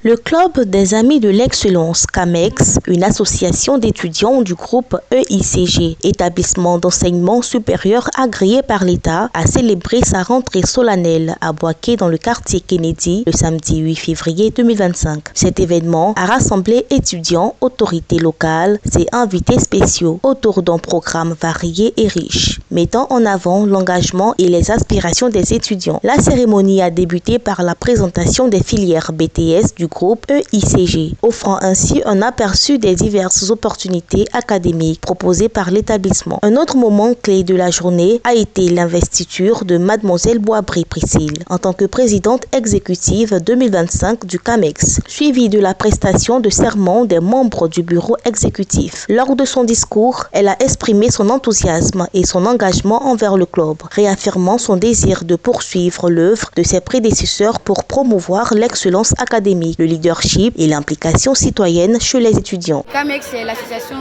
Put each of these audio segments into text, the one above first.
Le Club des Amis de l'Excellence CAMEX, une association d'étudiants du groupe EICG, établissement d'enseignement supérieur agréé par l'État, a célébré sa rentrée solennelle à Boaké dans le quartier Kennedy le samedi 8 février 2025. Cet événement a rassemblé étudiants, autorités locales et invités spéciaux autour d'un programme varié et riche, mettant en avant l'engagement et les aspirations des étudiants. La cérémonie a débuté par la présentation des filières BTS du groupe EICG, offrant ainsi un aperçu des diverses opportunités académiques proposées par l'établissement. Un autre moment clé de la journée a été l'investiture de Mademoiselle Boisbré Priscille en tant que présidente exécutive 2025 du CAMEX, suivie de la prestation de serment des membres du bureau exécutif. Lors de son discours, elle a exprimé son enthousiasme et son engagement envers le club, réaffirmant son désir de poursuivre l'œuvre de ses prédécesseurs pour promouvoir l'excellence académique, le leadership et l'implication citoyenne chez les étudiants. CAMEX, c'est l'association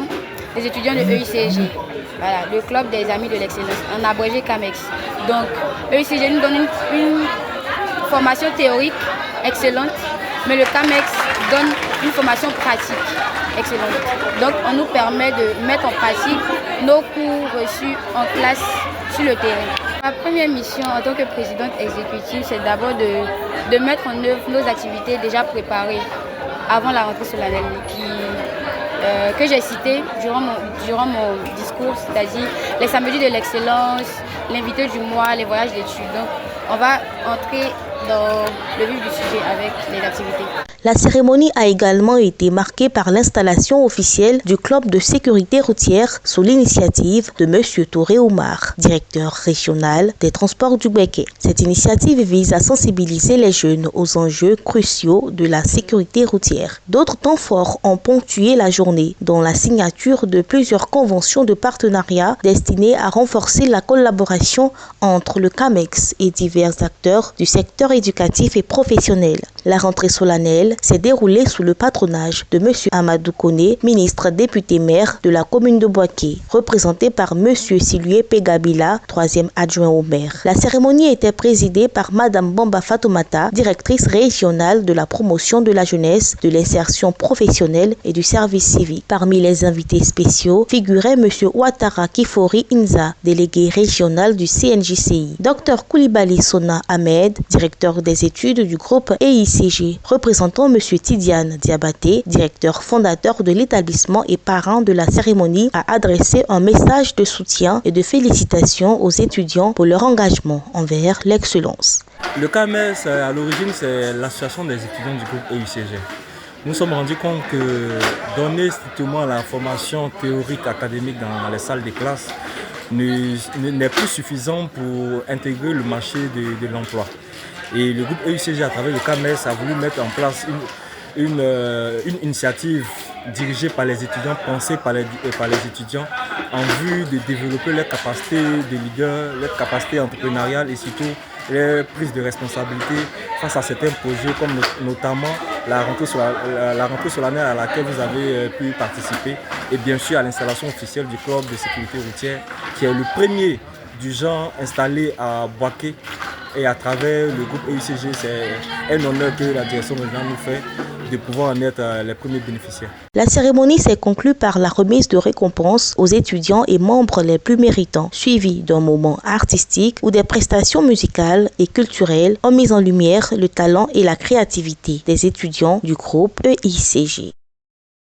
des étudiants de EICG. Voilà, le club des amis de l'excellence, en abrégé CAMEX. Donc, EICG nous donne une formation théorique excellente, mais le CAMEX donne une formation pratique excellente. Donc, on nous permet de mettre en pratique nos cours reçus en classe sur le terrain. Ma première mission en tant que présidente exécutive, c'est d'abord de mettre en œuvre nos activités déjà préparées avant la rentrée solennelle que j'ai citées durant mon discours, c'est-à-dire les samedis de l'excellence, l'invité du mois, les voyages d'études. Donc, on va entrer dans le vif du sujet avec les activités. La cérémonie a également été marquée par l'installation officielle du club de sécurité routière sous l'initiative de M. Touré Oumar, directeur régional des transports du Boaké. Cette initiative vise à sensibiliser les jeunes aux enjeux cruciaux de la sécurité routière. D'autres temps forts ont ponctué la journée, dont la signature de plusieurs conventions de partenariat destinées à renforcer la collaboration entre le CAMEX et divers acteurs du secteur éducatif et professionnel. La rentrée solennelle s'est déroulée sous le patronage de M. Amadou Kone, ministre député maire de la commune de Boaké, représenté par M. Silué Pegabila, troisième adjoint au maire. La cérémonie était présidée par Mme Bamba Fatoumata, directrice régionale de la promotion de la jeunesse, de l'insertion professionnelle et du service civique. Parmi les invités spéciaux figurait M. Ouattara Kifori Inza, délégué régional du CNJCI, Dr Koulibaly Sona Ahmed, directeur des études du groupe EICG, représentant M. Tidiane Diabaté, directeur fondateur de l'établissement et parrain de la cérémonie, a adressé un message de soutien et de félicitations aux étudiants pour leur engagement envers l'excellence. Le CAMEX, à l'origine, c'est l'association des étudiants du groupe EICG. Nous nous sommes rendus compte que donner strictement la formation théorique académique dans les salles de classe n'est plus suffisant pour intégrer le marché de l'emploi. Et le groupe EICG, à travers le CAMEX, a voulu mettre en place une initiative dirigée par les étudiants, pensée par les étudiants, en vue de développer leurs capacités de leader, leurs capacités entrepreneuriales et surtout les prises de responsabilité face à certains projets, comme notamment la rentrée solennelle à laquelle vous avez pu participer, et bien sûr à l'installation officielle du club de sécurité routière, qui est le premier du genre installé à Boaké. Et à travers le groupe EICG, c'est un honneur que la direction régionale nous fait de pouvoir en être les premiers bénéficiaires. La cérémonie s'est conclue par la remise de récompenses aux étudiants et membres les plus méritants, suivie d'un moment artistique où des prestations musicales et culturelles ont mis en lumière le talent et la créativité des étudiants du groupe EICG.